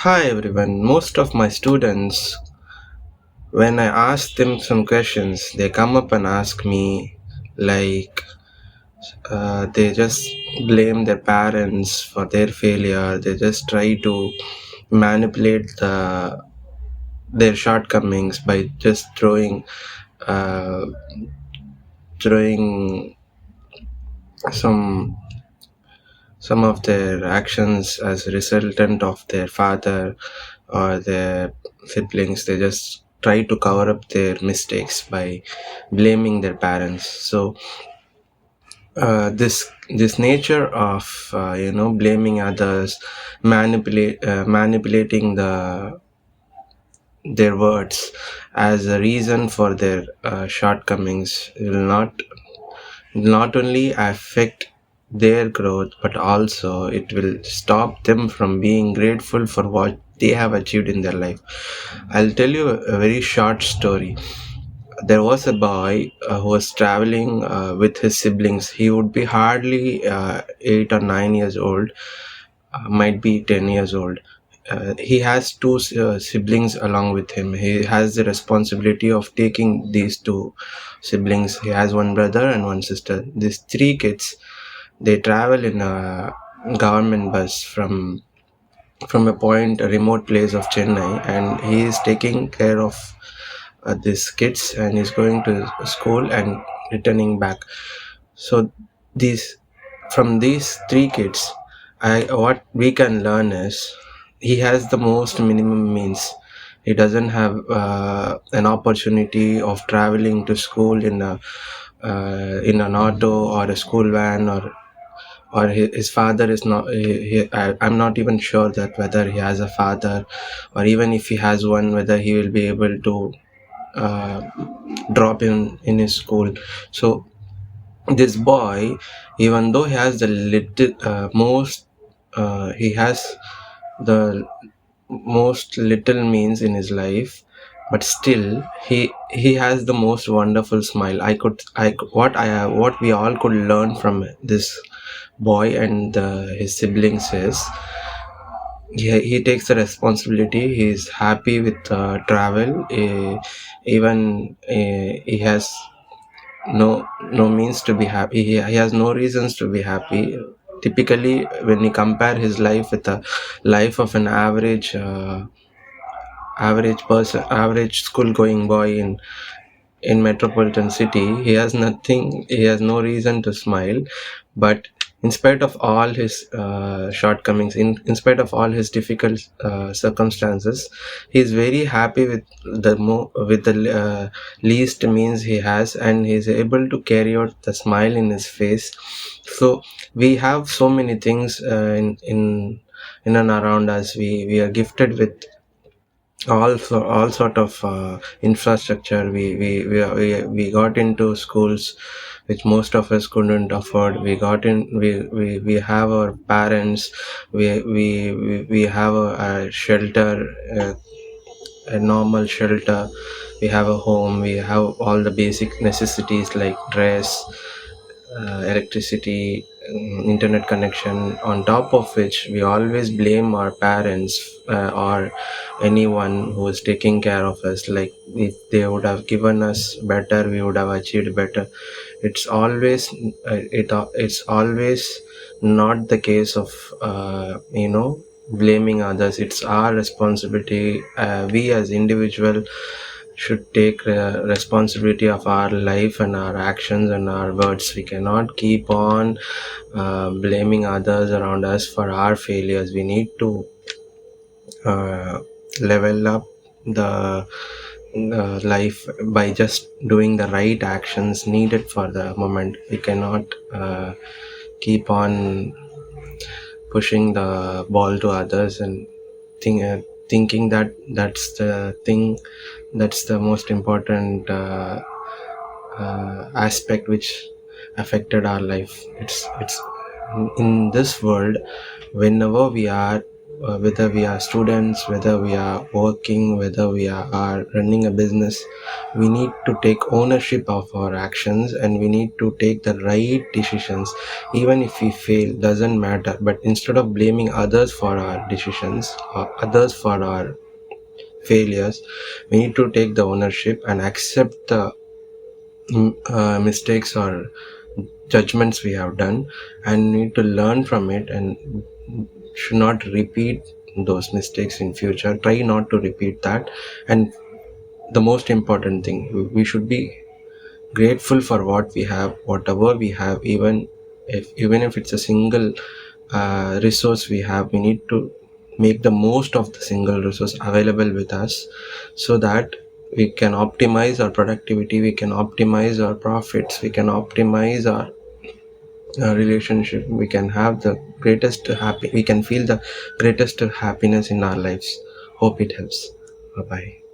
Hi everyone. Most of my students, when I ask them some questions, they come up and ask me, like, they just blame their parents for their failure. They just try to manipulate their shortcomings by just uh, throwing some some of their actions as a resultant of their father or their siblings. They just try to cover up their mistakes by blaming their parents. So this nature of blaming others, manipulating their words as a reason for their shortcomings will not only affect their growth, but also it will stop them from being grateful for what they have achieved in their life. I'll tell you a very short story. There was a boy who was traveling with his siblings. He would be hardly 8 or 9 years old, might be 10 years old. He has two siblings along with him. He has the responsibility of taking these two siblings. He has one brother and one sister. These three kids, they travel in a government bus from a remote place of Chennai, and he is taking care of these kids, and he's going to school and returning back. So these from these three kids, I what we can learn is he has the most minimum means. He doesn't have an opportunity of traveling to school in an auto or a school van, or his father is not I'm not even sure that whether he has a father, or even if he has one, whether he will be able to uh, drop in his school. So this boy, even though he has the little most he has the most little means in his life, but still he has the most wonderful smile. What we all could learn from this boy and his siblings is he takes the responsibility. He is happy with travel. Even he has no means to be happy. He has no reasons to be happy. Typically, when you compare his life with the life of an average school going boy in metropolitan city, he has no reason to smile. But in spite of all his shortcomings, in spite of all his difficult circumstances, he is very happy with the least means he has, and he is able to carry out the smile in his face. So we have so many things in and around us. We are gifted with all sort of infrastructure. We got into schools which most of us couldn't afford. We have our parents. We have a shelter, a normal shelter. We have a home. We have all the basic necessities like dress, electricity, internet connection. On top of which, we always blame our parents or anyone who is taking care of us. Like, if they would have given us better, we would have achieved better. It's always not the case of blaming others. It's our responsibility. We as individual should take responsibility of our life and our actions and our words. We cannot keep on blaming others around us for our failures. We need to uh, level up the life by just doing the right actions needed for the moment. We cannot keep on pushing the ball to others and thinking that that's the most important aspect which affected our life. It's in this world, whenever we are whether we are students, whether we are working, whether we are running a business, we need to take ownership of our actions, and we need to take the right decisions. Even if we fail, doesn't matter, but instead of blaming others for our decisions or others for our failures, we need to take the ownership and accept the mistakes or judgments we have done, and need to learn from it, and should not repeat those mistakes in future. Try not to repeat that. And the most important thing, we should be grateful for what we have, whatever we have. Even if it's a single resource we have, we need to make the most of the single resource available with us, so that we can optimize our productivity, we can optimize our profits, we can optimize our relationship, we can have the greatest happy, we can feel the greatest happiness in our lives. Hope it helps. Bye bye.